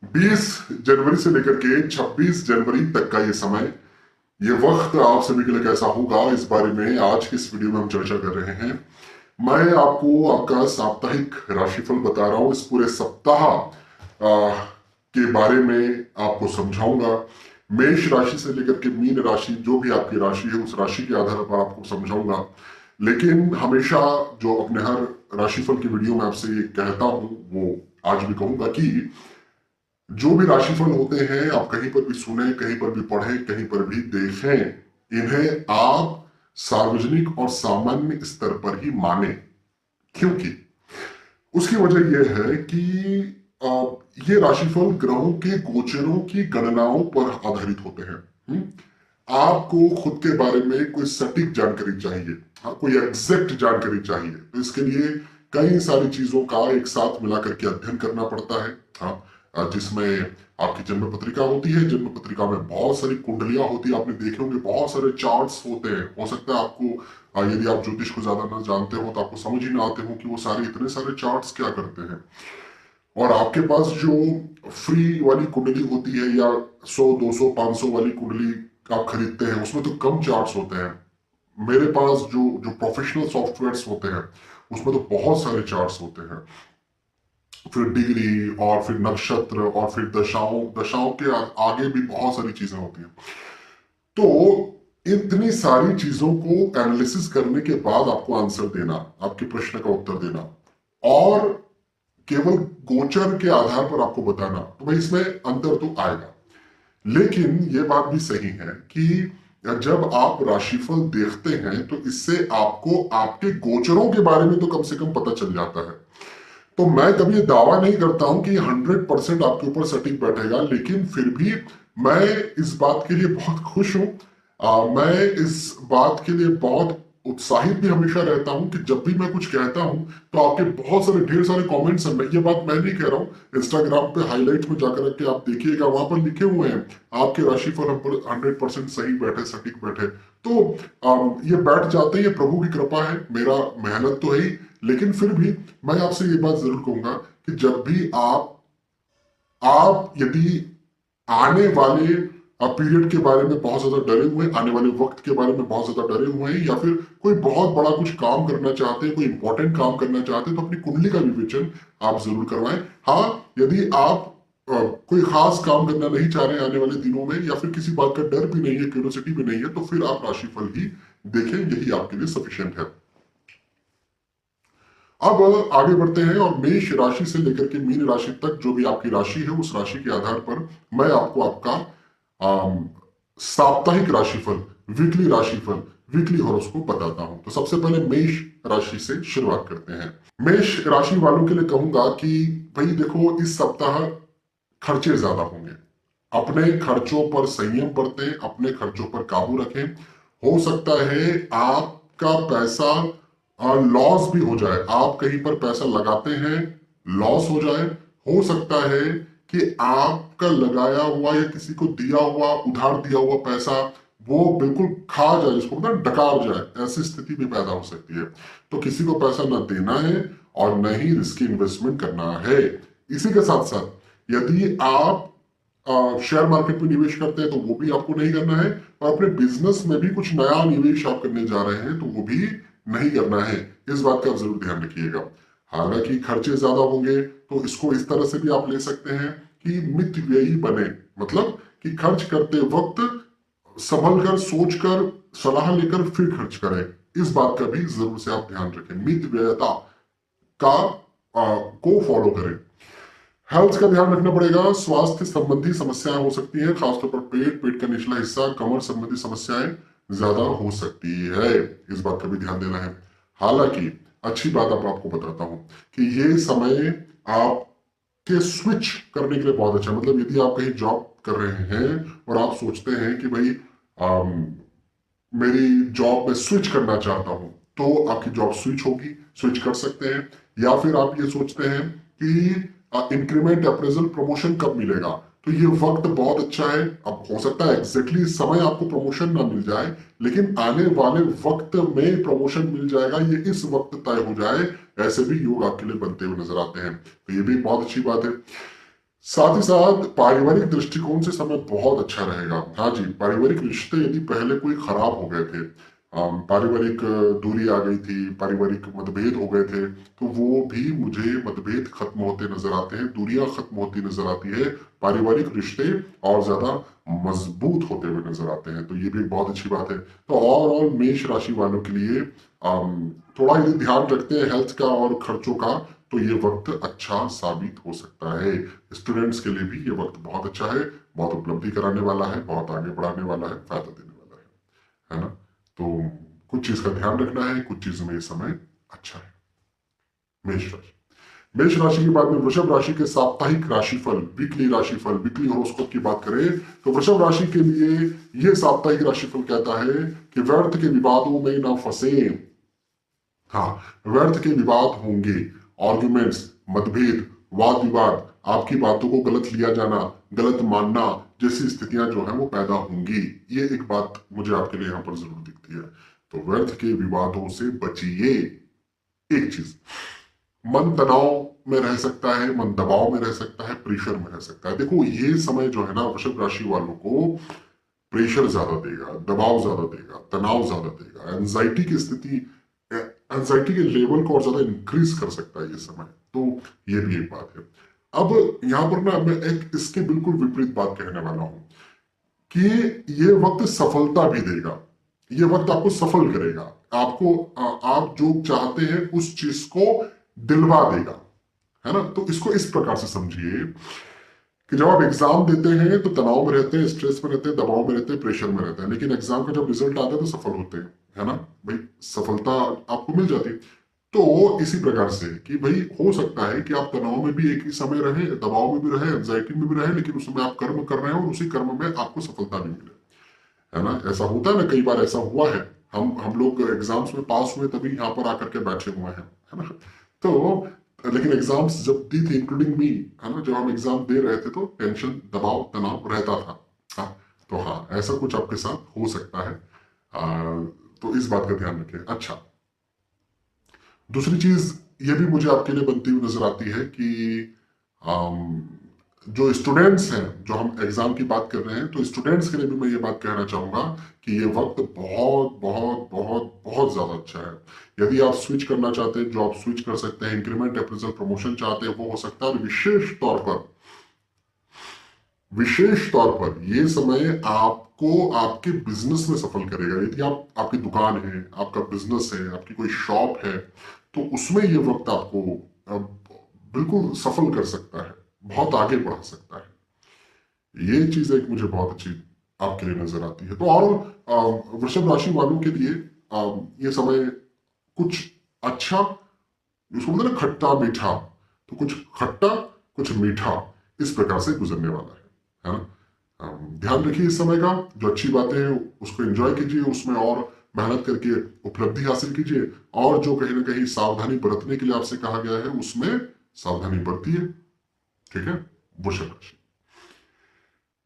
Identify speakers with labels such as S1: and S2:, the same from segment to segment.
S1: 20 जनवरी से लेकर के 26 जनवरी तक का ये समय, ये वक्त आप सभी के लिए कैसा होगा, इस बारे में आज की इस वीडियो में हम चर्चा कर रहे हैं। मैं आपको आपका साप्ताहिक राशिफल बता रहा हूं। इस पूरे सप्ताह के बारे में आपको समझाऊंगा। मेष राशि से लेकर के मीन राशि, जो भी आपकी राशि है उस राशि के आधार पर आपको समझाऊंगा। लेकिन हमेशा जो अपने हर राशिफल की वीडियो में आपसे ये कहता हूं, वो आज भी कहूंगा कि जो भी राशिफल होते हैं आप कहीं पर भी सुने, कहीं पर भी पढ़ें, कहीं पर भी देखें, इन्हें आप सार्वजनिक और सामान्य स्तर पर ही माने। क्योंकि उसकी वजह यह है कि आ, ये राशिफल ग्रहों के गोचरों की गणनाओं पर आधारित होते हैं। आपको खुद के बारे में कोई सटीक जानकारी चाहिए, हाँ, कोई एग्जैक्ट जानकारी चाहिए, तो इसके लिए कई सारी चीजों का एक साथ मिला करके अध्ययन करना पड़ता है। हाँ, जिसमें आपकी जन्म पत्रिका होती है। जन्म पत्रिका में बहुत सारी कुंडलियां होती है, आपने देखे होंगे बहुत सारे चार्ट्स होते हैं। हो सकता है आपको यदि आप ज्योतिष को ज्यादा ना जानते हो तो आपको समझ ही ना आते हो कि वो सारे इतने सारे चार्ट्स क्या करते हैं। और आपके पास जो फ्री वाली कुंडली होती है या 100 200 500 वाली कुंडली आप खरीदते हैं, उसमें तो कम चार्ट्स होते हैं। मेरे पास जो जो प्रोफेशनल सॉफ्टवेयर्स होते हैं उसमें तो बहुत सारे चार्ट्स होते हैं। फिर डिग्री और फिर नक्षत्र और फिर दशाओं दशाओं के आगे भी बहुत सारी चीजें होती हैं। तो इतनी सारी चीजों को एनालिसिस करने के बाद आपको आंसर देना, आपके प्रश्न का उत्तर देना और केवल गोचर के आधार पर आपको बताना, तो भाई इसमें अंतर तो आएगा। लेकिन यह बात भी सही है कि जब आप राशिफल देखते हैं तो इससे आपको आपके गोचरों के बारे में तो कम से कम पता चल जाता है। तो मैं कभी ये दावा नहीं करता हूं कि 100% आपके ऊपर सटीक बैठेगा, लेकिन फिर भी मैं इस बात के लिए बहुत खुश हूं। मैं इस बात के लिए बहुत उत्साहित भी हमेशा रहता हूं कि जब भी मैं कुछ कहता हूं तो आपके बहुत सारे ढेर सारे कमेंट्स हैं। मैं ये बात मैं नहीं कह रहा हूं, इंस्टाग्राम पे हाईलाइट में जाकर के आप देखिएगा, वहां पर लिखे हुए हैं आपके राशिफल हम पर 100% सही बैठे, सटीक बैठे। तो ये बैठ जाते हैं, ये प्रभु की कृपा है, मेरा मेहनत तो है ही। लेकिन फिर भी मैं आपसे ये बात जरूर कहूंगा कि जब भी आप यदि आने वाले पीरियड के बारे में बहुत ज्यादा डरे हुए हैं, आने वाले वक्त के बारे में बहुत ज्यादा डरे हुए हैं, या फिर कोई बहुत बड़ा कुछ काम करना चाहते हैं, कोई इंपॉर्टेंट काम करना चाहते हैं, तो अपनी कुंडली का विवेचन आप जरूर करवाएं। हाँ, यदि आप कोई खास काम करना नहीं चाह रहे हैं आने वाले दिनों में, या फिर किसी बात का डर भी नहीं है, क्यूरियोसिटी भी नहीं है, तो फिर आप राशिफल ही देखें, यही आपके लिए सफिशियंट है। अब आगे बढ़ते हैं और मेष राशि से लेकर के मीन राशि तक जो भी आपकी राशि है, उस राशि के आधार पर मैं आपको आपका आम, साप्ताहिक राशिफल, वीकली राशिफल, वीकली हॉरोस्कोप बताता हूं। तो सबसे पहले मेष राशि से शुरुआत करते हैं। मेष राशि वालों के लिए कहूंगा कि भाई देखो, इस सप्ताह खर्चे ज्यादा होंगे। अपने खर्चों पर संयम बरतें, अपने खर्चों पर काबू रखें। हो सकता है आपका पैसा लॉस भी हो जाए। आप कहीं पर पैसा लगाते हैं, लॉस हो जाए। हो सकता है कि आपका लगाया हुआ या किसी को दिया हुआ, उधार दिया हुआ पैसा वो बिल्कुल खा जाए, जिसको मतलब डकार जाए, ऐसी स्थिति भी पैदा हो सकती है। तो किसी को पैसा न देना है और न ही रिस्की इन्वेस्टमेंट करना है। इसी के साथ साथ यदि आप शेयर मार्केट में निवेश करते हैं तो वो भी आपको नहीं करना है, और अपने बिजनेस में भी कुछ नया निवेश आप करने जा रहे हैं तो वो भी नहीं करना है। इस बात का आप जरूर ध्यान रखिएगा। हालांकि खर्चे ज्यादा होंगे तो इसको इस तरह से भी आप ले सकते हैं कि मित व्ययी बने, मतलब कि खर्च करते वक्त संभल कर, सोच कर, सलाह लेकर फिर खर्च करें। इस बात का भी जरूर से आप ध्यान रखें, मित व्ययता का को फॉलो करें। हेल्थ का ध्यान रखना पड़ेगा। स्वास्थ्य संबंधी समस्याएं हो सकती हैं, खासतौर पर पेट का निचला हिस्सा, कमर संबंधी समस्याएं ज्यादा हो सकती है। इस बात का भी ध्यान देना है। हालांकि अच्छी बात अब आपको बताता हूं कि ये समय आपके स्विच करने के लिए बहुत अच्छा है। मतलब यदि आप कहीं जॉब कर रहे हैं और आप सोचते हैं कि भाई मेरी जॉब में स्विच करना चाहता हूं, तो आपकी जॉब स्विच होगी, स्विच कर सकते हैं। या फिर आप ये सोचते हैं कि इंक्रीमेंट, अप्रेजल, प्रमोशन कब मिलेगा, तो ये वक्त बहुत अच्छा है। अब हो सकता है एग्जैक्टली इस समय आपको प्रमोशन ना मिल जाए, लेकिन आने वाले वक्त में प्रमोशन मिल जाएगा, ये इस वक्त तय हो जाए, ऐसे भी योग आपके लिए बनते हुए नजर आते हैं। तो ये भी बहुत अच्छी बात है। साथ ही साथ पारिवारिक दृष्टिकोण से समय बहुत अच्छा रहेगा। हाँ जी, पारिवारिक रिश्ते यदि पहले कोई खराब हो गए थे, पारिवारिक दूरी आ गई थी, पारिवारिक मतभेद हो गए थे, तो वो भी मुझे मतभेद खत्म होते नजर आते हैं, दूरियां खत्म होती नजर आती है, पारिवारिक रिश्ते और ज्यादा मजबूत होते हुए नजर आते हैं। तो ये भी एक बहुत अच्छी बात है। तो ओवरऑल मेष राशि वालों के लिए थोड़ा यदि ध्यान रखते हैं हेल्थ का और खर्चों का, तो ये वक्त अच्छा साबित हो सकता है। स्टूडेंट्स के लिए भी ये वक्त बहुत अच्छा है, बहुत उपलब्धि कराने वाला है, बहुत आगे बढ़ाने वाला है, फायदा देने वाला है ना। तो कुछ चीज का ध्यान रखना है, कुछ चीज में ये समय अच्छा है। मेष राशि, मेष राशि के बाद में वृषभ राशि के साप्ताहिक राशिफल, वीकली राशिफल, वीकली हॉरोस्कोप की बात करें तो वृषभ राशि के लिए यह साप्ताहिक राशिफल कहता है कि व्यर्थ के विवादों में ना फंसे। हाँ, व्यर्थ के विवाद होंगे, आर्गुमेंट्स, मतभेद, वाद विवाद, आपकी बातों को गलत लिया जाना, गलत मानना जैसी स्थितियां जो है वो पैदा होंगी। ये एक बात मुझे आपके लिए यहाँ पर जरूर दिखती है। तो व्यर्थ के विवादों से बचिए। एक चीज, मन तनाव में रह सकता है, मन दबाव में रह सकता है, प्रेशर में रह सकता है। देखो ये समय जो है ना वृषभ राशि वालों को प्रेशर ज्यादा देगा, दबाव ज्यादा देगा, तनाव ज्यादा देगा, एंजाइटी की स्थिति, एंजाइटी के लेवल को और ज्यादा इंक्रीज कर सकता है ये समय। तो ये भी एक बात है। अब यहां पर ना मैं एक इसके बिल्कुल विपरीत बात कहने वाला हूं कि ये वक्त सफलता भी देगा, ये वक्त आपको सफल करेगा, आपको आप जो चाहते हैं उस चीज को दिलवा देगा, है ना। तो इसको इस प्रकार से समझिए कि जब आप एग्जाम देते हैं तो तनाव में रहते हैं, स्ट्रेस में रहते हैं, दबाव में रहते हैं, प्रेशर में रहते हैं, लेकिन एग्जाम का जब रिजल्ट आता है तो सफल होते हैं, है ना भाई, सफलता आपको मिल जाती है। तो इसी प्रकार से कि भाई हो सकता है कि आप तनाव में भी एक ही समय रहे, दबाव में भी रहे, एंजाइटी में भी रहे, लेकिन उस समय आप कर्म कर रहे हैं और उसी कर्म में आपको सफलता भी मिले, है ना। ऐसा होता है ना, कई बार ऐसा हुआ है। हम लोग एग्जाम्स में पास हुए तभी यहाँ पर आकर के बैठे हुए हैं, है ना। तो लेकिन एग्जाम्स जब दी थी इंक्लूडिंग मी, है ना, जब हम एग्जाम दे रहे थे तो टेंशन, दबाव, तनाव रहता था। हाँ, तो हाँ ऐसा कुछ आपके साथ हो सकता है। तो इस बात का ध्यान रखें। अच्छा, दूसरी चीज ये भी मुझे आपके लिए बनती हुई नजर आती है कि जो स्टूडेंट्स हैं, जो हम एग्जाम की बात कर रहे हैं, तो स्टूडेंट्स के लिए भी मैं ये बात कहना चाहूंगा कि ये वक्त बहुत बहुत बहुत बहुत ज्यादा अच्छा है। यदि आप स्विच करना चाहते हैं, जो आप स्विच कर सकते हैं, इंक्रीमेंट, अप्रेजल, प्रमोशन चाहते हैं, वो हो सकता है। और विशेष तौर पर ये समय आपको आपके बिजनेस में सफल करेगा। यदि आप, आपकी दुकान है, आपका बिजनेस है, आपकी कोई शॉप है, तो उसमें ये वक्त आपको बिल्कुल सफल कर सकता है, बहुत आगे बढ़ा सकता है। ये चीज एक मुझे बहुत अच्छी आपके लिए नजर आती है। तो और वृषभ राशि वालों के लिए ये समय कुछ अच्छा, जिसको बोलते हैं ना खट्टा मीठा, तो कुछ खट्टा कुछ मीठा इस प्रकार से गुजरने वाला है ना। ध्यान रखिए इस समय का, जो अच्छी बातें हैं उसको एंजॉय कीजिए, उसमें और मेहनत करके उपलब्धि हासिल कीजिए, और जो कहीं ना कहीं सावधानी बरतने के लिए आपसे कहा गया है उसमें सावधानी बरतिए। ठीक है। वृषभ राशि,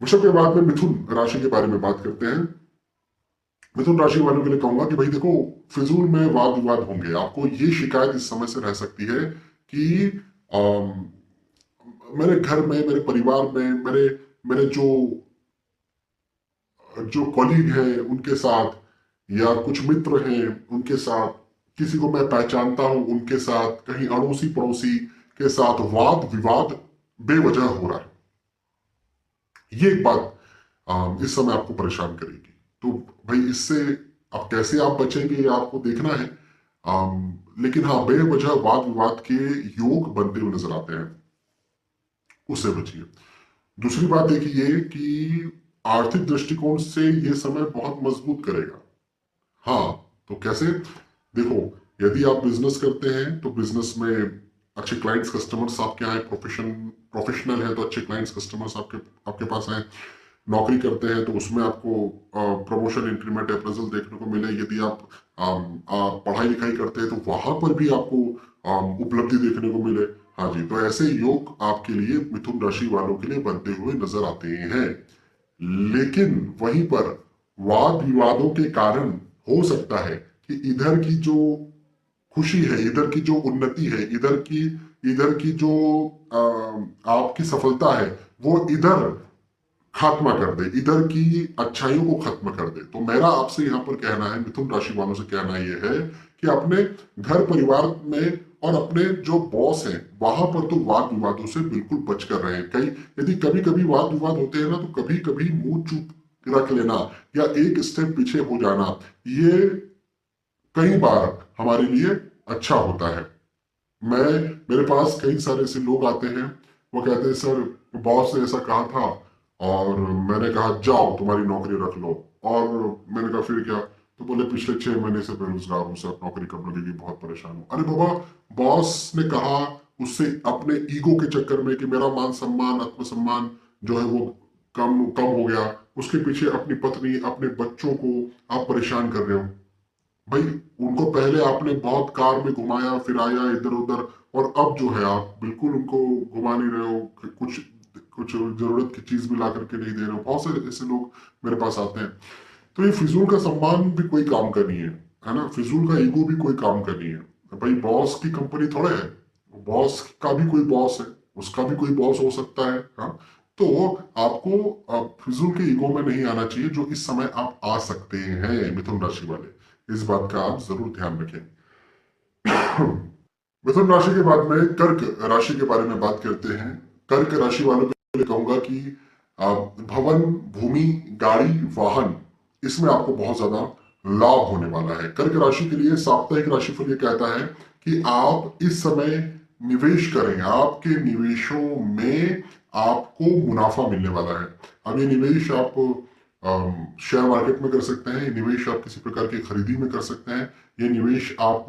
S1: वृषभ के बाद में मिथुन राशि के बारे में बात करते हैं। मिथुन राशि वालों के लिए कहूंगा कि भाई देखो, फिजूल में वाद विवाद होंगे, आपको ये शिकायत इस समय से रह सकती है कि मेरे घर में, मेरे परिवार में, मेरे मेरे जो जो कॉलीग हैं उनके साथ, या कुछ मित्र हैं उनके साथ, किसी को मैं पहचानता हूं उनके साथ, कहीं अड़ोसी पड़ोसी के साथ वाद विवाद बेवजह हो रहा है। ये एक बात इस समय आपको परेशान करेगी। तो भाई इससे अब कैसे आप बचेंगे ये आपको देखना है। लेकिन हाँ, बेवजह वाद विवाद के योग बनते हुए नजर आते हैं, उससे बचिए। दूसरी बात देखिए कि आर्थिक दृष्टिकोण से ये समय बहुत मजबूत करेगा। हाँ, तो कैसे? देखो, यदि आप बिजनेस करते हैं तो बिजनेस में अच्छे क्लाइंट्स, कस्टमर्स आपके आए, प्रोफेशनल है तो अच्छे क्लाइंट्स, कस्टमर्स आपके आपके पास आए। नौकरी करते हैं तो उसमें आपको प्रमोशन, इंक्रीमेंट, अप्रेजल देखने को मिले। यदि आप पढ़ाई लिखाई करते हैं तो वहां पर भी आपको उपलब्धि देखने को मिले। हाँ जी, तो ऐसे योग आपके लिए, मिथुन राशि वालों के लिए बनते हुए नजर आते हैं। लेकिन वहीं पर वाद विवादों के कारण हो सकता है कि इधर की जो खुशी है, इधर की जो उन्नति है, इधर की इधर की जो आपकी सफलता है वो इधर खात्मा कर दे, इधर की अच्छाइयों को खत्म कर दे। तो मेरा आपसे यहाँ पर कहना है, मिथुन राशि वालों से कहना यह है कि अपने घर परिवार में और अपने जो बॉस हैं वहां पर तो वाद विवादों से बिल्कुल बच कर रहे हैं। कई यदि कभी कभी वाद विवाद होते हैं ना, तो कभी कभी मुंह चुप रख लेना या एक स्टेप पीछे हो जाना, ये कई बार हमारे लिए अच्छा होता है। मैं मेरे पास कई सारे ऐसे लोग आते हैं, वो कहते हैं सर बॉस ने ऐसा कहा था और मैंने कहा जाओ तुम्हारी नौकरी रख लो। और मैंने कहा फिर क्या? तो बोले पिछले 6 महीने से बेरोजगार हूँ सर, नौकरी कब लगेगी, बहुत परेशान हूँ। अरे बाबा, बॉस ने कहा, उससे अपने ईगो के चक्कर में कि मेरा मान सम्मान आत्मसम्मान जो है वो कम कम हो गया, उसके पीछे अपनी पत्नी अपने बच्चों को आप परेशान कर रहे हो। भाई, उनको पहले आपने बहुत कार में घुमाया फिराया इधर उधर, और अब जो है आप बिल्कुल उनको घुमा नहीं रहे हो, कुछ कुछ जरूरत की चीज भी ला करके नहीं दे रहे हो। बहुत से ऐसे लोग मेरे पास आते हैं। तो ये फिजूल का सम्मान भी कोई काम का नहीं है ना, फिजूल का ईगो भी कोई काम का नहीं है। भाई बॉस की कंपनी थोड़े है, बॉस का भी कोई बॉस है, उसका भी कोई बॉस हो सकता है। हाँ, तो आपको फिजूल के ईगो में नहीं आना चाहिए, जो इस समय आप आ सकते हैं मिथुन राशि वाले। इस बात का आप जरूर ध्यान रखें। मिथुन राशि के बाद में कर्क राशि के बारे में बात करते हैं। कर्क राशि वालों के लिए कहूंगा कि भवन, भूमि, गाड़ी, वाहन, इसमें आपको बहुत ज्यादा लाभ होने वाला है। कर्क राशि के लिए साप्ताहिक राशिफल ये कहता है कि आप इस समय निवेश करें, आपके निवेशों में आपको मुनाफा मिलने वाला है। अब ये निवेश आप शेयर मार्केट में कर सकते हैं, ये निवेश आप किसी प्रकार की खरीदी में कर सकते हैं, ये निवेश आप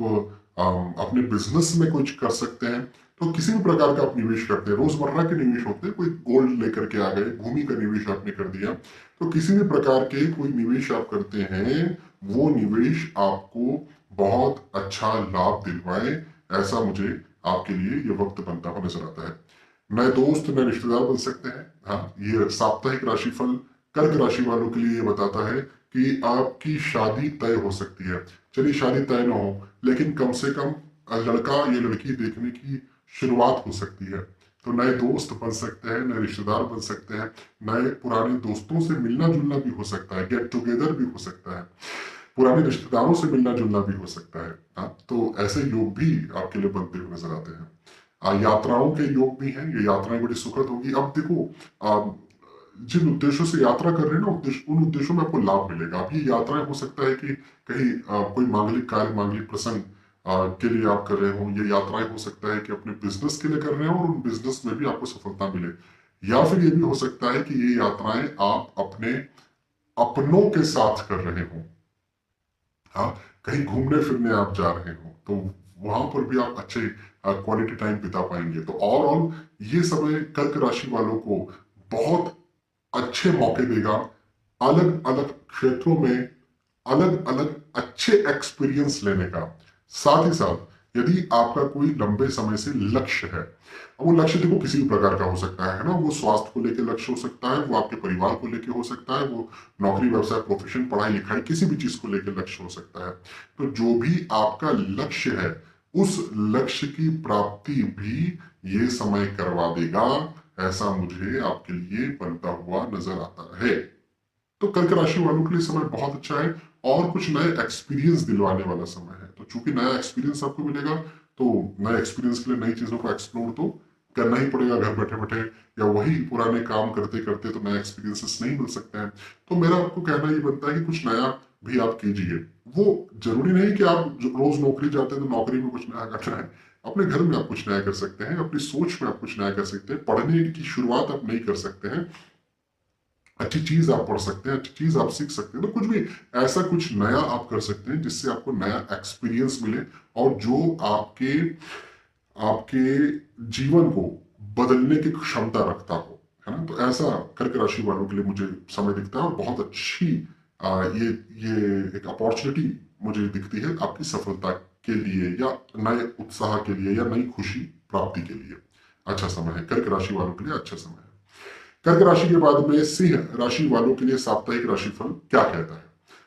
S1: अपने बिजनेस में कुछ कर सकते हैं। तो किसी भी प्रकार का आप निवेश करते हैं, रोजमर्रा के निवेश होते हैं, कोई गोल्ड लेकर के आ गए, भूमि का निवेश आपने कर दिया, तो किसी भी प्रकार के कोई निवेश आप करते हैं, वो निवेश आपको बहुत अच्छा लाभ दिलवाए, ऐसा मुझे आपके लिए ये वक्त बनता हुआ नजर आता है। नए दोस्त, नए रिश्तेदार बन सकते हैं। हाँ, ये साप्ताहिक राशिफल कर्क राशि वालों के लिए ये बताता है कि आपकी शादी तय हो सकती है। चलिए शादी तय ना हो, लेकिन कम से कम लड़का या लड़की देखने की शुरुआत हो सकती है। तो नए दोस्त बन सकते हैं, नए रिश्तेदार बन सकते हैं, नए पुराने दोस्तों से मिलना जुलना भी हो सकता है, गेट टुगेदर भी हो सकता है, पुराने रिश्तेदारों से मिलना जुलना भी हो सकता है। हाँ, तो ऐसे योग भी आपके लिए बनते हुए नजर आते हैं। यात्राओं के योग भी हैं, ये यात्राएं बड़ी सुखद होगी। अब देखो, जिन उद्देश्यों से यात्रा कर रहे हैं ना, उन उद्देश्यों में आपको लाभ मिलेगा। अब ये यात्राएं हो सकता है कि कहीं कोई मांगलिक कार्य, मांगलिक प्रसंग के लिए आप कर रहे हो। ये यात्राएं हो सकता है कि अपने बिजनेस के लिए कर रहे हो और उन बिजनेस में भी आपको सफलता मिले। या फिर ये भी हो सकता है कि ये यात्राएं आप अपने अपनों के साथ कर रहे हो। हाँ, कहीं घूमने फिरने आप जा रहे हो तो वहां पर भी आप अच्छे क्वालिटी टाइम बिता पाएंगे। तो ओवरऑल ये समय कर्क राशि वालों को बहुत अच्छे मौके देगा, अलग अलग क्षेत्रों में अलग अलग अच्छे एक्सपीरियंस लेने का। साथ ही साथ यदि आपका कोई लंबे समय से लक्ष्य है, अब वो लक्ष्य देखो किसी भी प्रकार का हो सकता है ना, वो स्वास्थ्य को लेकर लक्ष्य हो सकता है, वो आपके परिवार को लेकर हो सकता है, वो नौकरी व्यवसाय प्रोफेशन पढ़ाई लिखाई किसी भी चीज को लेकर लक्ष्य हो सकता है। तो जो भी आपका लक्ष्य है, उस लक्ष्य की प्राप्ति भी ये समय करवा देगा, ऐसा मुझे आपके लिए बनता हुआ नजर आता है। तो कर्क राशि वालों के लिए समय बहुत अच्छा है और कुछ नए एक्सपीरियंस दिलवाने वाला समय है। तो चूंकि नया एक्सपीरियंस आपको मिलेगा, तो नए एक्सपीरियंस के लिए नई चीजों को एक्सप्लोर तो करना ही पड़ेगा घर बैठे बैठे, या वही पुराने काम करते करते तो नए एक्सपीरियंसेस नहीं मिल सकते हैं। तो मेरा आपको कहना ये बनता है कि कुछ नया भी आप कीजिए। वो जरूरी नहीं कि आप रोज नौकरी जाते हैं तो नौकरी में कुछ नया करना है। अपने घर में आप कुछ नया कर सकते हैं, अपनी सोच में आप कुछ नया कर सकते हैं, पढ़ने की शुरुआत आप नहीं कर सकते हैं, अच्छी चीज आप पढ़ सकते हैं, अच्छी चीज आप सीख सकते हैं। तो कुछ भी ऐसा कुछ नया आप कर सकते हैं जिससे आपको नया एक्सपीरियंस मिले और जो आपके आपके जीवन को बदलने की क्षमता रखता हो, है ना। तो ऐसा कर्क राशि वालों के लिए मुझे समय दिखता है और बहुत अच्छी ये एक अपॉर्चुनिटी मुझे दिखती है आपकी सफलता के लिए, या नए उत्साह के लिए, या नई खुशी प्राप्ति के लिए। अच्छा समय है कर्क राशि वालों के लिए, अच्छा समय है। कर्क राशि के बाद में सिंह राशि वालों के लिए साप्ताहिक राशिफल क्या कहता है?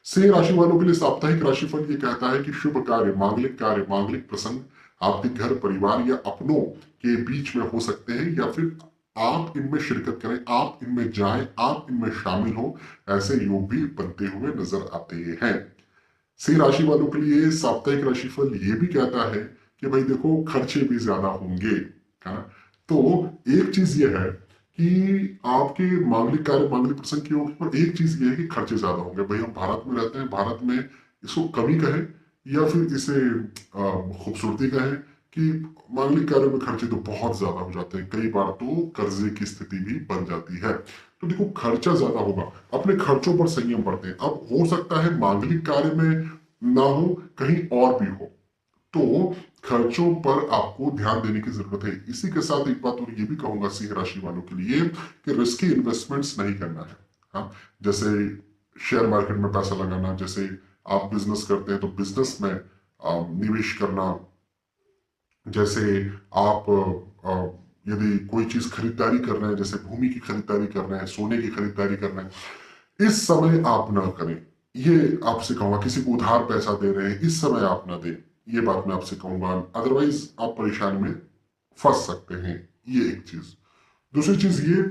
S1: सिंह राशि वालों के लिए साप्ताहिक राशिफल ये कहता है कि शुभ कार्य, मांगलिक प्रसंग आपके घर परिवार या अपनों के बीच में हो सकते हैं, या फिर आप इनमें शिरकत करें, आप इनमें जाएं, आप इनमें शामिल हो, ऐसे योग भी बनते हुए नजर आते हैं। सिंह राशि वालों के लिए साप्ताहिक राशिफल ये भी कहता है कि भाई देखो, खर्चे भी ज्यादा होंगे। हाँ, तो एक चीज ये है कि आपके मांगलिक कार्य, मांगलिक प्रसंग की होगी, पर एक चीज ये है कि खर्चे ज्यादा होंगे। भाई हम भारत में रहते हैं, भारत में इसको कमी कहें या फिर इसे खूबसूरती कहें कि मांगलिक कार्यों में खर्चे तो बहुत ज्यादा हो जाते हैं, कई बार तो कर्जे की स्थिति भी बन जाती है। तो देखो, खर्चा ज्यादा होगा, अपने खर्चों पर संयम बरतें। अब हो सकता है मांगलिक कार्य में ना हो, कहीं और भी हो, तो खर्चों पर आपको ध्यान देने की जरूरत है। इसी के साथ एक बात और ये भी कहूंगा सिंह राशि वालों के लिए कि रिस्की इन्वेस्टमेंट्स नहीं करना है। हाँ, जैसे शेयर मार्केट में पैसा लगाना, जैसे आप बिजनेस करते हैं तो बिजनेस में निवेश करना, जैसे आप यदि कोई चीज खरीदारी कर रहे हैं, जैसे भूमि की खरीदारी कर रहे हैं, सोने की खरीदारी कर रहे हैं, इस समय आप ना करें। ये आपसे कहूंगा, किसी को उधार पैसा दे रहे हैं, इस समय आप ना दें, ये बात मैं आपसे कहूंगा, अदरवाइज आप परेशानी में फंस सकते हैं। ये एक चीज। दूसरी चीज ये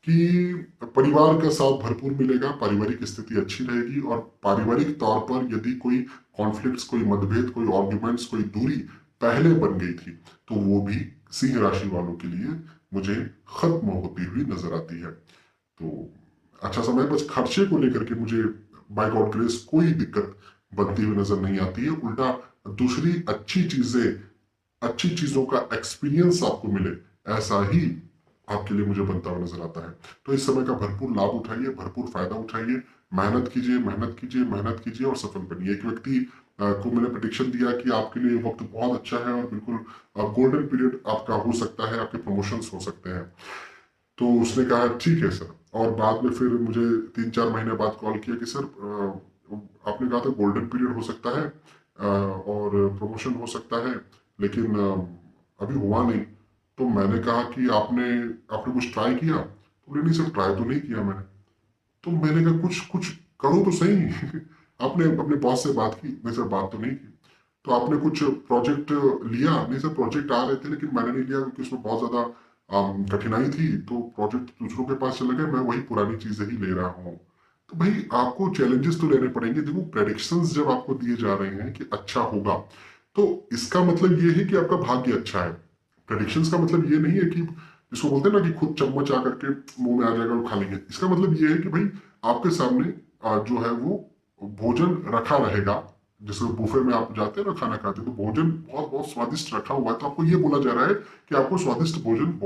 S1: कि परिवार का साथ भरपूर मिलेगा, पारिवारिक स्थिति अच्छी रहेगी, और पारिवारिक तौर पर यदि कोई कॉन्फ्लिक्ट्स, कोई मतभेद, कोई आर्ग्यूमेंट्स, कोई दूरी पहले बन गई थी, तो वो भी सिंह राशि वालों के लिए मुझे खत्म होती हुई नजर आती है। तो अच्छा समय, बस खर्चे को लेकर के मुझे बाय गॉड ग्रेस कोई दिक्कत बनती हुई नजर नहीं आती है। उल्टा दूसरी अच्छी चीजों का एक्सपीरियंस आपको मिले, ऐसा ही आपके लिए मुझे बनता हुआ नजर आता है। तो इस समय का भरपूर लाभ उठाइए, भरपूर फायदा उठाइए, मेहनत कीजिए, मेहनत कीजिए, मेहनत कीजिए और सफल बनिए। एक व्यक्ति को मैंने प्रेडिक्शन दिया कि आपके लिए वक्त बहुत अच्छा है और बिल्कुल गोल्डन पीरियड आपका हो सकता है, आपके प्रमोशंस हो सकते हैं। तो उसने कहा ठीक है सर, और बाद में फिर मुझे 3-4 महीने बाद कॉल किया कि सर आपने कहा था गोल्डन पीरियड हो सकता है और प्रमोशन हो सकता है, लेकिन अभी हुआ नहीं। तो मैंने कहा कि आपने आपने कुछ ट्राई किया? तो बोले नहीं सर, ट्राई तो नहीं किया मैंने। तो मैंने कहा कुछ कुछ करो तो सही। आपने अपने बॉस से बात की? नहीं सर, बात तो नहीं की। तो आपने कुछ प्रोजेक्ट लिया? नहीं सर, प्रोजेक्ट आ रहे थे लेकिन मैंने नहीं लिया क्योंकि उसमें बहुत ज्यादा कठिनाई थी, तो प्रोजेक्ट दूसरों के पास चले गए, मैं वही पुरानी चीजें ही ले रहा हूँ। तो भाई आपको चैलेंजेस तो लेने पड़ेंगे। देखो, प्रेडिक्शंस जब आपको दिए जा रहे हैं कि अच्छा होगा, तो इसका मतलब ये है कि आपका भाग्य अच्छा है। प्रेडिक्शंस का मतलब ये नहीं है कि जिसको बोलते हैं ना कि खुद चम्मच आकर के मुंह में आ जाएगा और खा लेंगे। इसका मतलब ये है कि भाई आपके सामने जो है वो भोजन रखा रहेगा। जैसे बुफे में आप जाते हैं ना खाना खाते, तो भोजन बहुत बहुत स्वादिष्ट रखा हुआ है, तो आपको ये बोला जा रहा है कि आपको स्वादिष्ट भोजन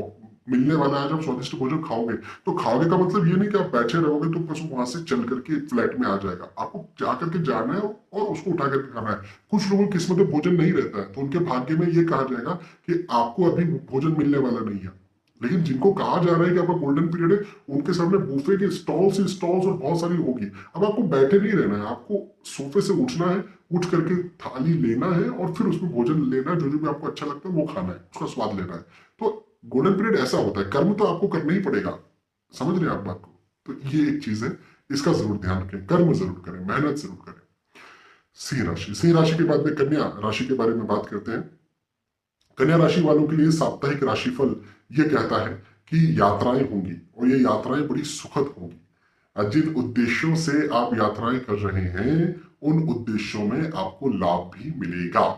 S1: मिलने वाला है। जब स्वादिष्ट भोजन खाओगे, तो खाओगे का मतलब ये नहीं कि आप बैठे रहोगे तो बस वहां से चल करके फ्लैट में आ जाएगा। आपको जा करके जाना है और उसको उठा करके खाना है। कुछ लोगों की किस्मत में भोजन नहीं रहता है, तो उनके भाग्य में ये कहा जाएगा कि आपको अभी भोजन मिलने वाला नहीं है। लेकिन जिनको कहा जा रहा है कि आपका गोल्डन पीरियड है, उनके सामने बुफे के स्टॉल्स ही स्टॉल्स और बहुत सारी होगी। अब आपको बैठे नहीं रहना है, आपको सोफे से उठना है, उठ करके थाली लेना है और फिर उसमें भोजन लेना है, जो जो भी आपको अच्छा लगता है वो खाना है, उसका स्वाद लेना है। तो गोल्डन पीरियड ऐसा होता है, कर्म तो आपको करना ही पड़ेगा। समझ रहे हैं आप बात को? तो ये एक चीज है, इसका जरूर ध्यान रखें, कर्म जरूर करें, मेहनत जरूर करें। सिंह राशि के बाद में कन्या राशि के बारे में बात करते हैं। कन्या राशि वालों के लिए साप्ताहिक राशिफल ये कहता है कि यात्राएं होंगी, और ये यात्राएं बड़ी सुखद होंगी। जिन उद्देश्यों से आप यात्राएं कर रहे हैं, उन उद्देश्यों में आपको लाभ भी मिलेगा,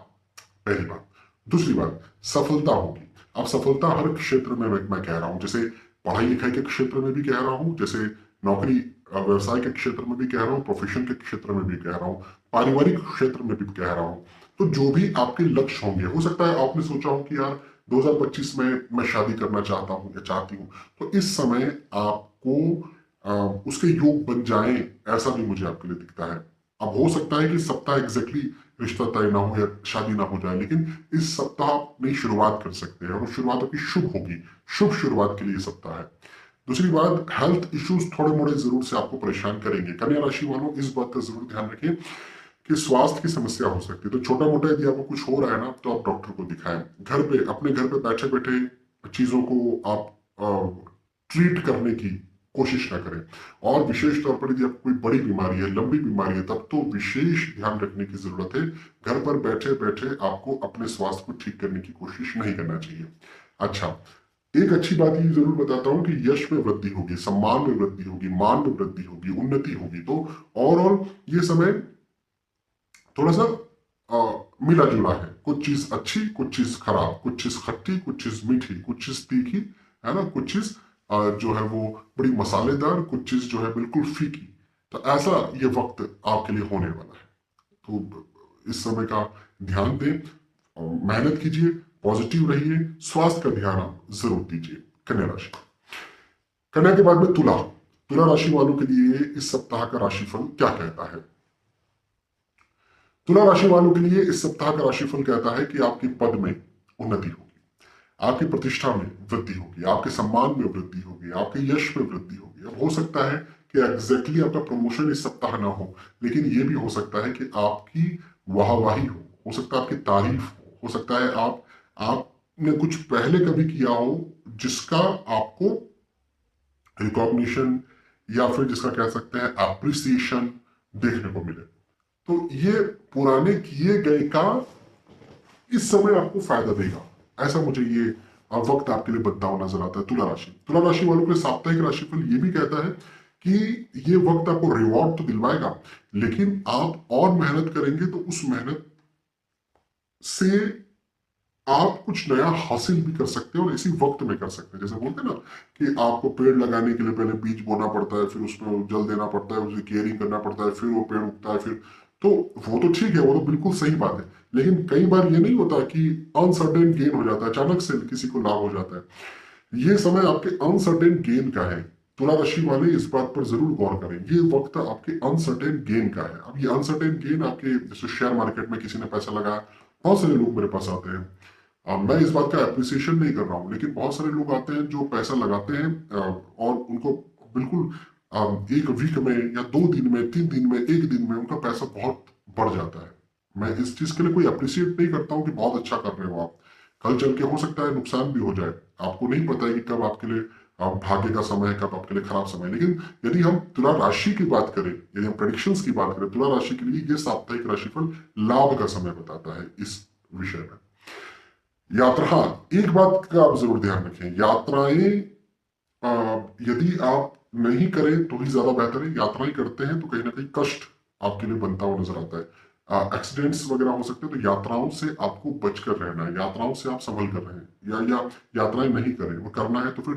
S1: पहली बात। दूसरी बात, सफलता होगी। अब सफलता हर क्षेत्र में मैं कह रहा हूं, जैसे पढ़ाई लिखाई के क्षेत्र में भी कह रहा हूं, जैसे नौकरी व्यवसाय के क्षेत्र में भी कह रहा हूं, प्रोफेशन के क्षेत्र में भी कह रहा हूं, पारिवारिक क्षेत्र में भी कह रहा हूं। तो जो भी आपके लक्ष्य होंगे, हो सकता है आपने सोचा हो कि यार 2025 में मैं शादी करना चाहता हूं या चाहती हूं, तो इस समय आपको उसके योग बन जाएं, ऐसा भी मुझे आपके लिए दिखता है। अब हो सकता है कि सप्ताह एग्जैक्टली रिश्ता तय ना हो या शादी ना हो जाए, लेकिन इस सप्ताह आप नई शुरुआत कर सकते हैं और शुरुआत आपकी शुभ होगी। शुभ शुरुआत के लिए सप्ताह है। दूसरी बात, हेल्थ इश्यूज थोड़े मोड़े जरूर से आपको परेशान करेंगे। कन्या राशि वालों इस बात का जरूर ध्यान रखें कि स्वास्थ्य की समस्या हो सकती है। तो छोटा मोटा यदि आपको कुछ हो रहा है ना, तो आप डॉक्टर को दिखाएं। घर पे, अपने घर पे बैठे बैठे चीजों को आप ट्रीट करने की कोशिश ना करें। और विशेष तौर पर यदि आपको कोई बड़ी बीमारी है, लंबी बीमारी है, तब तो विशेष ध्यान रखने की जरूरत है। घर पर बैठे बैठे आपको अपने स्वास्थ्य को ठीक करने की कोशिश नहीं करना चाहिए। अच्छा, एक अच्छी बात ये जरूर बताता हूँ कि यश में वृद्धि होगी, सम्मान में वृद्धि होगी, मान में वृद्धि होगी, उन्नति होगी। तो ओवरऑल ये समय थोड़ा सा मिला जुला है। कुछ चीज अच्छी, कुछ चीज खराब, कुछ चीज खट्टी, कुछ चीज मीठी, कुछ चीज तीखी, है ना, कुछ चीज जो है वो बड़ी मसालेदार, कुछ चीज जो है बिल्कुल फीकी। तो ऐसा ये वक्त आपके लिए होने वाला है। तो इस समय का ध्यान दें, मेहनत कीजिए, पॉजिटिव रहिए, स्वास्थ्य का ध्यान आप जरूर दीजिए। कन्या राशि। कन्या के बाद में तुला। तुला राशि वालों के लिए इस सप्ताह का राशिफल क्या कहता है? तुला राशि वालों के लिए इस सप्ताह का राशिफल कहता है कि आपके पद में उन्नति होगी, आपकी प्रतिष्ठा में वृद्धि होगी, आपके सम्मान में वृद्धि होगी, आपके यश में वृद्धि होगी। अब हो सकता है कि एग्जैक्टली आपका प्रमोशन इस सप्ताह ना हो, लेकिन ये भी हो सकता है कि आपकी वाहवाही हो सकता है आपकी तारीफ हो सकता है आपने कुछ पहले कभी किया हो जिसका आपको रिकॉग्निशन या फिर जिसका कह सकते हैं अप्रिसिएशन देखने को मिले। तो ये पुराने किए गए का इस समय आपको फायदा देगा, ऐसा मुझे ये वक्त आपके लिए बनता हुआ नजर आता है। तुला राशि, तुला राशि वालों के साप्ताहिक राशिफल ये भी कहता है कि ये वक्त आपको रिवॉर्ड तो दिलवाएगा, लेकिन आप और मेहनत करेंगे तो उस मेहनत से आप कुछ नया हासिल भी कर सकते हैं और इसी वक्त में कर सकते हैं। जैसे बोलते हैं ना कि आपको पेड़ लगाने के लिए पहले बीज बोना पड़ता है, फिर उसमें जल देना पड़ता है, उसकी केयरिंग करना पड़ता है, फिर वो पेड़ उगता है, फिर तो वो तो ठीक है, वो तो बिल्कुल सही बात है। लेकिन कई बार ये नहीं होता कि अनसर्टेन गेन हो जाता है, अचानक से किसी को लाभ हो जाता है। ये समय आपके अनसर्टेन गेन का है। तुला राशि वाले इस बात पर जरूर गौर करें, ये वक्त आपके अनसर्टेन गेन का है। अब ये अनसर्टेन गेन आपके, जैसे शेयर मार्केट में किसी ने पैसा लगाया, बहुत सारे लोग मेरे पास आते हैं, मैं इस बात का अप्रिसिएशन नहीं कर रहा हूँ, लेकिन बहुत सारे लोग आते हैं जो पैसा लगाते हैं और उनको बिल्कुल एक वीक में या 2 दिन में, 3 दिन में, एक दिन में उनका पैसा बहुत बढ़ जाता है। मैं इस चीज के लिए कोई अप्रिसिएट नहीं करता हूँ कि बहुत अच्छा कर रहे हो आप, कल चल के हो सकता है नुकसान भी हो जाए। आपको नहीं पता है कि कब आपके लिए भाग्य का समय है, कब आपके लिए खराब समय है। लेकिन यदि हम तुला राशि की बात करें, यदि हम प्रेडिक्शंस की बात करें, तुला राशि के लिए ये साप्ताहिक राशिफल लाभ का समय बताता है इस विषय में। यात्रा, हाँ, एक बात का आप जरूर ध्यान रखें, यात्राएं यदि आप नहीं करें तो ही ज्यादा बेहतर है। यात्राएं करते हैं तो कहीं ना कहीं कष्ट आपके लिए बनता हुआ नजर आता है, एक्सीडेंट्स वगैरह हो सकते हैं। तो यात्राओं से आपको बचकर रहना है, यात्राओं से आप संभल कर रहे हैं, या यात्राएं नहीं करें। वो करना है तो फिर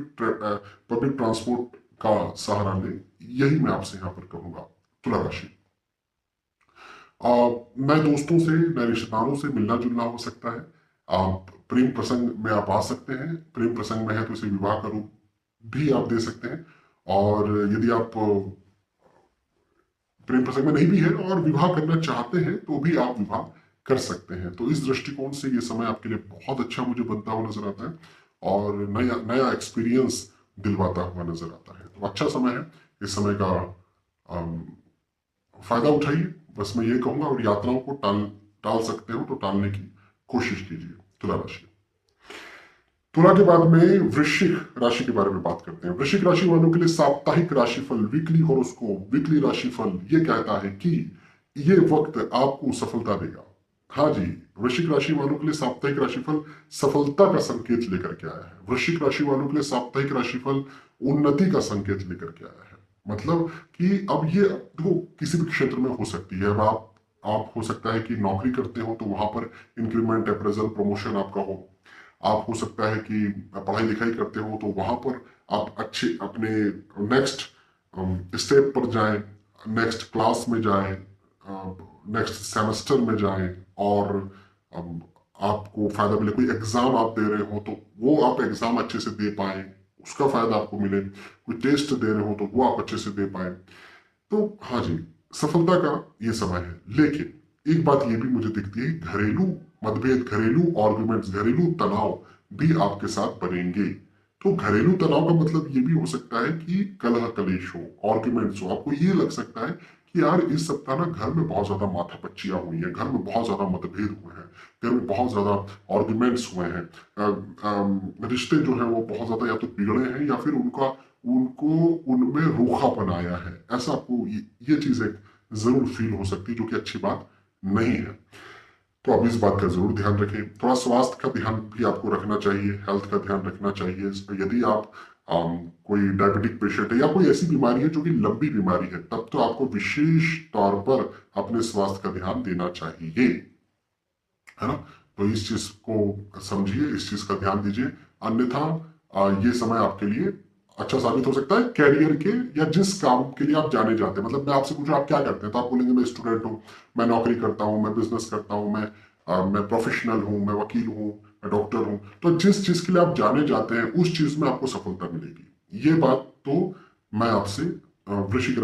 S1: पब्लिक ट्रांसपोर्ट का सहारा लें, यही मैं आपसे यहाँ पर कहूंगा। तुला राशि, नए दोस्तों से, नए रिश्तेदारों से मिलना जुलना हो सकता है। आप प्रेम प्रसंग में आप आ सकते हैं, प्रेम प्रसंग में है तो इसे विवाह का रूप भी आप दे सकते हैं। और यदि आप प्रेम प्रसंग में नहीं भी है और विवाह करना चाहते हैं तो भी आप विवाह कर सकते हैं। तो इस दृष्टिकोण से ये समय आपके लिए बहुत अच्छा मुझे बनता हुआ नजर आता है और नया नया एक्सपीरियंस दिलवाता हुआ नजर आता है। तो अच्छा समय है, इस समय का अम, फायदा उठाइए, बस मैं ये कहूंगा। और यात्राओं को टाल टाल सकते हो तो टालने की कोशिश कीजिए। तुला राशि, तुला के बाद में वृश्चिक राशि के बारे में बात करते हैं। वृश्चिक राशि वालों के लिए साप्ताहिक राशिफल, वीकली हॉरोस्कोप, वीकली राशिफल ये कहता है कि ये वक्त आपको सफलता देगा। हाँ जी, वृश्चिक राशि वालों के लिए साप्ताहिक राशिफल सफलता का संकेत लेकर के आया है। वृश्चिक राशि वालों के लिए साप्ताहिक राशिफल उन्नति का संकेत लेकर के आया है। मतलब कि अब ये देखो किसी भी क्षेत्र में हो सकती है। अब आप हो सकता है कि नौकरी करते हो तो वहां पर इंक्रीमेंट, अप्रेजल, प्रमोशन आपका हो। आप हो सकता है कि पढ़ाई लिखाई करते हो तो वहां पर आप अच्छे अपने नेक्स्ट स्टेप पर जाएं, नेक्स्ट क्लास में जाएं, नेक्स्ट सेमेस्टर में जाएं और अम, आपको फायदा मिले। कोई एग्जाम आप दे रहे हो तो वो आप एग्जाम अच्छे से दे पाए, उसका फायदा आपको मिले। कोई टेस्ट दे रहे हो तो वो आप अच्छे से दे पाए। तो हाँ जी, सफलता का ये समय है। लेकिन एक बात ये भी मुझे दिखती है, घरेलू मतभेद, घरेलू आर्गुमेंट्स, घरेलू तनाव भी आपके साथ बनेंगे। तो घरेलू तनाव का मतलब ये भी हो सकता है कि कलह कलेश हो, आर्गुमेंट्स हो। आपको ये लग सकता है कि यार इस सप्ताह ना घर में बहुत ज्यादा माथापच्चियां हुई हैं, घर में बहुत ज्यादा मतभेद हुए हैं, घर में बहुत ज्यादा आर्गुमेंट्स हुए हैं, रिश्ते जो है वो बहुत ज्यादा या तो बिगड़े हैं या फिर उनका उनको उन में रूखापन आया है, ऐसा आपको ये चीज एक जरूर फील हो सकती है, जो कि अच्छी बात नहीं है। तो आप इस बात का जरूर ध्यान रखें। थोड़ा स्वास्थ्य का ध्यान भी आपको रखना चाहिए, हेल्थ का ध्यान रखना चाहिए। यदि आप कोई डायबिटिक पेशेंट है या कोई ऐसी बीमारी है जो कि लंबी बीमारी है, तब तो आपको विशेष तौर पर अपने स्वास्थ्य का ध्यान देना चाहिए, है ना। तो इस चीज को समझिए, इस चीज का ध्यान दीजिए, अन्यथा ये समय आपके लिए अच्छा साबित हो सकता है कैरियर के या जिस काम के लिए आप जाने जाते हैं। मतलब मैं आपसे पूछूं आप क्या करते हैं, तो आप बोलेंगे मैं स्टूडेंट हूँ, मैं नौकरी करता हूँ, मैं बिजनेस करता हूँ, मैं प्रोफेशनल हूँ, मैं वकील हूँ, मैं डॉक्टर हूँ। तो जिस चीज के लिए आप जाने जाते हैं उस चीज में आपको सफलता मिलेगी, ये बात तो मैं आपसे वृश्चिक